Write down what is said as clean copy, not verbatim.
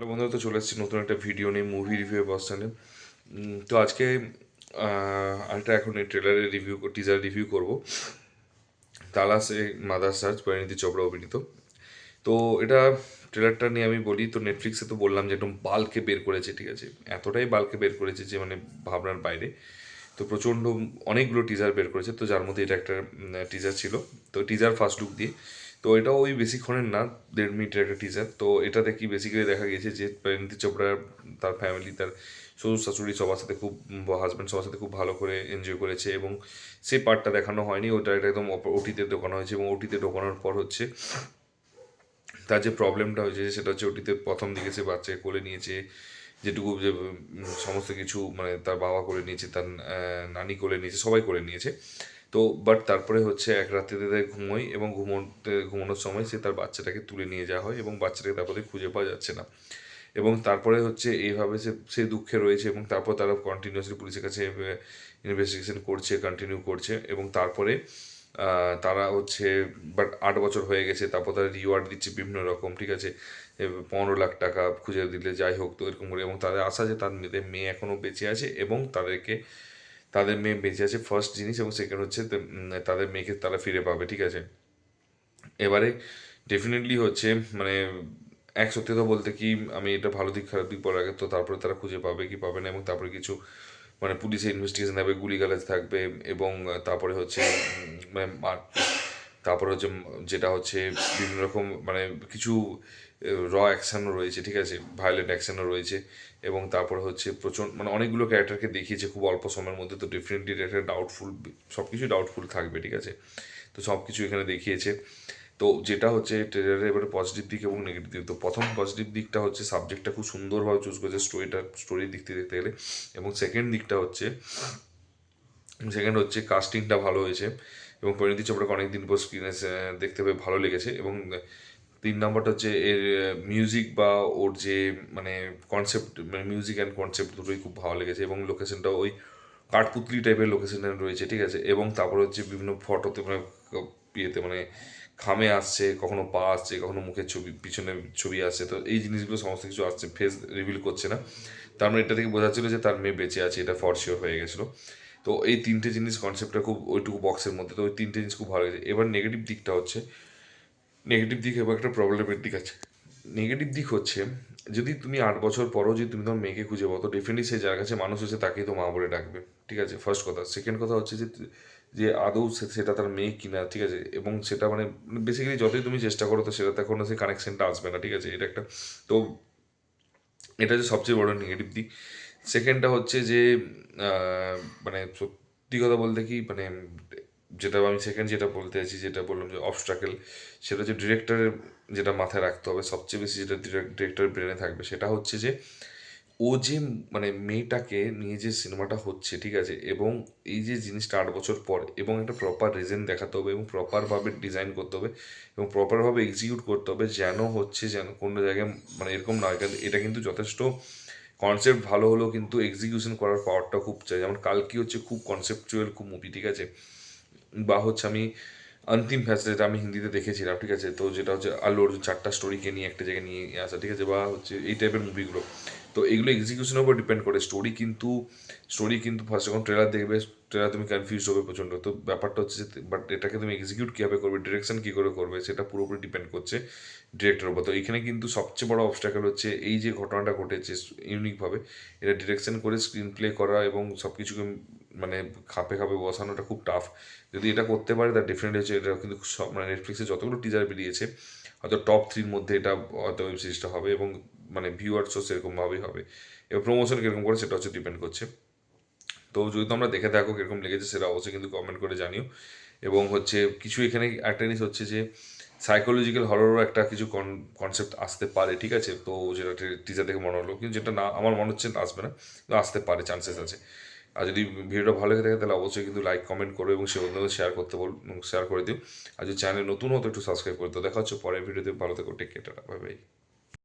বন্ধুরা, তো চলে এসেছি নতুন একটা ভিডিও নিয়ে, মুভি রিভিউ অবস্থানে। তো আজকে আরেকটা এখন এই ট্রেলারের রিভিউ, টিজার রিভিউ করব। তালাশ a mother search, Parineeti Chopra অভিনীত। তো এটা ট্রেলারটা নিয়ে আমি বলি, তো নেটফ্লিক্সে তো বললাম যে একদম বাল্কে বের করেছে, ঠিক আছে, এতটাই বাল্কে বের করেছে যে মানে ভাবনার বাইরে। তো প্রচণ্ড অনেকগুলো টিজার বের করেছে, তো যার মধ্যে এটা একটা টিজার ছিল। তো টিজার ফার্স্ট লুক দিয়ে, তো এটাও ওই বেশিক্ষণের না, 1.5 মিনিটের একটা টিজার। তো এটাতে কি বেসিক্যালি দেখা গেছে যে পরিণীতি চোপড়া, তার ফ্যামিলি, তার শ্বশুর শাশুড়ি সবার সাথে খুব, হাজব্যান্ড সবার সাথে খুব ভালো করে এনজয় করেছে, এবং সেই পার্টটা দেখানো হয়নি, ওটা একদম ওটিতে ঢোকানো হয়েছে। এবং ওটিতে ঢোকানোর পর হচ্ছে তার যে প্রবলেমটা হয়েছে সেটা হচ্ছে ওটিতে প্রথম দিকে সে বাচ্চাকে কোলে নিয়েছে, যেটুকু যে সমস্ত কিছু মানে তার বাবা করে নিয়েছে, তার নানি করে নিয়েছে, সবাই করে নিয়েছে। তো বাট তারপরে হচ্ছে এক রাত্রিতে ঘুমোয়, এবং ঘুমানোর সময় সে তার বাচ্চাটাকে তুলে নিয়ে যাওয়া হয়, এবং বাচ্চাটাকে তারপরে খুঁজে পাওয়া যাচ্ছে না। এবং তারপরে হচ্ছে এইভাবে সে দুঃখে রয়েছে, এবং তারপর তারা কন্টিনিউয়াসলি পুলিশের কাছে ইনভেস্টিগেশন করছে, কন্টিনিউ করছে। এবং তারপরে তারা হচ্ছে, বাট 8 বছর হয়ে গেছে, তারপর তারা রিওয়ার্ড দিচ্ছে বিভিন্ন রকম, ঠিক আছে, 15 লাখ টাকা খুঁজে দিলে যাই হোক, তো এরকম করে। এবং তাদের আশা যে তার মেয়ে এখনও বেঁচে আছে, এবং তাদের মেয়ে বেঁচে আছে ফার্স্ট জিনিস, এবং সেকেন্ড হচ্ছে তাদের মেয়েকে তারা ফিরে পাবে, ঠিক আছে। এবারে ডেফিনেটলি হচ্ছে মানে এক সত্যি বলতে কি, আমি এটা ভালো দিক খারাপ দিক বলার আগে, তো তারপরে তারা খুঁজে পাবে কি পাবে না, এবং তারপরে কিছু মানে পুলিশের ইনভেস্টিগেশন থাকবে, গুলিগালাজ থাকবে, এবং তারপরে হচ্ছে মানে তারপরে হচ্ছে যেটা হচ্ছে বিভিন্ন রকম মানে কিছু অ্যাকশনও রয়েছে, ঠিক আছে, ভায়োলেন্ট অ্যাকশনও রয়েছে। এবং তারপরে হচ্ছে প্রচণ্ড মানে অনেকগুলো ক্যারেক্টারকে দেখিয়েছে খুব অল্প সময়ের মধ্যে, তো ডেফিনেটলি এটা একটা ডাউটফুল, সব কিছুই ডাউটফুল থাকবে, ঠিক আছে। তো সব কিছু এখানে দেখিয়েছে। তো যেটা হচ্ছে ট্রেলারের এবারে পজিটিভ দিক এবং নেগেটিভ দিক, তো প্রথম পজিটিভ দিকটা হচ্ছে সাবজেক্টটা খুব সুন্দরভাবে চুজ করেছে, স্টোরির দিক থেকে দেখতে গেলে। এবং সেকেন্ড হচ্ছে কাস্টিংটা ভালো হয়েছে, এবং পরিণীতি চোপড়াকে অনেকদিন পর স্ক্রিনে দেখতে পেয়ে ভালো লেগেছে। এবং 3 নম্বরটা হচ্ছে এর মিউজিক, বা ওর যে মানে কনসেপ্ট, মানে মিউজিক অ্যান্ড কনসেপ্ট দুটোই খুব ভালো লেগেছে। এবং লোকেশনটা ওই কাঠপুতলি টাইপের লোকেশন রয়েছে, ঠিক আছে। এবং তারপরে হচ্ছে বিভিন্ন ফটোতে মানে ইয়েতে মানে খামে আসছে, কখনো পা আসছে, কখনো মুখের ছবি, পিছনে ছবি আসছে, তো এই জিনিসগুলো সমস্ত কিছু আসছে, ফেস রিভিল করছে না। তার মানে এটা থেকে বোঝা ছিল যে তার মেয়ে বেঁচে আছে, এটা ফর শিওর হয়ে গেছিলো। তো এই তিনটে জিনিস কনসেপ্টটা খুব ওইটুকু বক্সের মধ্যে, তো ওই তিনটে জিনিস খুব ভালো লেগেছে। এবার নেগেটিভ দিকটা হচ্ছে, নেগেটিভ দিক এবং একটা প্রবলেমের দিক আছে। নেগেটিভ দিক হচ্ছে, যদি তুমি 8 বছর পরও যদি তুমি তোমার মেয়েকে খুঁজে পাও, তো ডেফিনেটলি সেই যার কাছে মানুষ হচ্ছে তাকেই তো মা বলে ডাকবে, ঠিক আছে, ফার্স্ট কথা। সেকেন্ড কথা হচ্ছে যে যে আদৌ সেটা তার মেয়ে কিনা, ঠিক আছে। এবং সেটা মানে বেসিক্যালি যতই তুমি চেষ্টা করো, তো সেটাতে কোনো সেই কানেকশনটা আসবে না, ঠিক আছে, এটা একটা। তো এটা হচ্ছে সবচেয়ে বড় নেগেটিভ দিক। সেকেন্ডটা হচ্ছে যে মানে সত্যি কথা বলতে কি মানে যেটা আমি সেকেন্ড যেটা বলতে চাইছি, যেটা বললাম যে অবস্ট্রাকেল, সেটা হচ্ছে ডিরেক্টরের, যেটা মাথায় রাখতে হবে সবচেয়ে বেশি, যেটা ডিরেক্টরের ব্রেনে থাকবে, সেটা হচ্ছে যে ও যে মানে মেয়েটাকে নিয়ে যে সিনেমাটা হচ্ছে, ঠিক আছে, এবং এই যে জিনিসটা 8 বছর পর, এবং একটা প্রপার রিজন দেখাতে হবে, এবং প্রপারভাবে ডিজাইন করতে হবে, এবং প্রপারভাবে এক্সিকিউট করতে হবে, যেন হচ্ছে যেন কোনো জায়গায় মানে এরকম না হয়। কারণ এটা কিন্তু যথেষ্ট কনসেপ্ট ভালো হলেও কিন্তু এক্সিকিউশন করার পাওয়ারটা খুব চাই। যেমন কালকি হচ্ছে খুব কনসেপচুয়াল খুব মুভি, ঠিক আছে, বা হচ্ছে আমি অন্তিম ফ্যাসলা, যেটা আমি হিন্দিতে দেখেছিলাম, ঠিক আছে, তো যেটা হচ্ছে আল্লু অর্জুন 4টা স্টোরিকে নিয়ে একটা জায়গায় নিয়ে আসা, ঠিক আছে, বা হচ্ছে এই টাইপের মুভিগুলো। তো এগুলো এক্সিকিউশনের উপর ডিপেন্ড করে। স্টোরি কিন্তু ফার্স্ট যখন ট্রেলার দেখবে, ট্রেলার তুমি কনফিউজ হবে প্রচণ্ড। তো ব্যাপারটা হচ্ছে যে বাট এটাকে তুমি এক্সিকিউট কীভাবে করবে, ডিরেকশন কী করে করবে, সেটা পুরোপুরি ডিপেন্ড করছে ডিরেক্টরের উপর। তো এখানে কিন্তু সবচেয়ে বড় অবস্ট্যাকল হচ্ছে এই যে ঘটনাটা ঘটেছে ইউনিকভাবে, এটা ডিরেকশন করে স্ক্রিন প্লে করা এবং সব কিছুকে মানে খাপে খাপে বসানোটা খুব টাফ। যদি এটা করতে পারে, তার ডেফিনেটলি হচ্ছে এটা কিন্তু সব মানে নেটফ্লিক্সে যতগুলো টিজার বেরিয়েছে, হয়তো টপ 3-র মধ্যে এটা হয়তো ওয়েব সিরিজটা হবে, এবং মানে ভিউয়ার্সও সেরকমভাবেই হবে। এবার প্রমোশন কীরকম করে সেটা হচ্ছে ডিপেন্ড করছে। তো যদি তোমরা দেখে থাকো কীরকম লেগেছে, সেটা অবশ্যই কিন্তু কমেন্ট করে জানিও। এবং হচ্ছে কিছু এখানে একটা জিনিস হচ্ছে যে সাইকোলজিক্যাল হররও একটা কিছু কনসেপ্ট আসতে পারে, ঠিক আছে, তো যেটা টিজার দেখে মনে হলো, কিন্তু যেটা না আমার মনে হচ্ছে আসবে না, কিন্তু আসতে পারে, চান্সেস আছে। আর যদি ভিডিওটা ভালো লেগে থাকে, তাহলে অবশ্যই কিন্তু লাইক কমেন্ট করো, এবং সে অন্যদের শেয়ার করে দিও। আর যদি চ্যানেল নতুন হতো একটু সাবস্ক্রাইব করে দিও। দেখা হচ্ছে পরের ভিডিওতে। ভালো থেকো, take care, tata, bye by.